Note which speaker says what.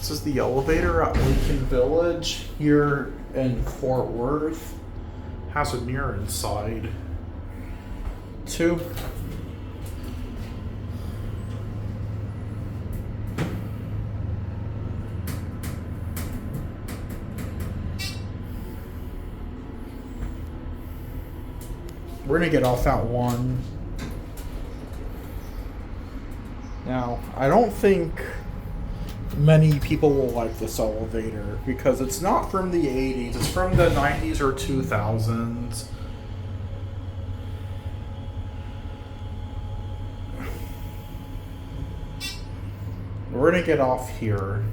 Speaker 1: This is the elevator at Lincoln Village here in Fort Worth. Has a mirror inside too. We're gonna get off at 1. Now, I don't think many people will like this elevator because it's not from the 80s, it's from the 90s or 2000s. We're gonna get off here.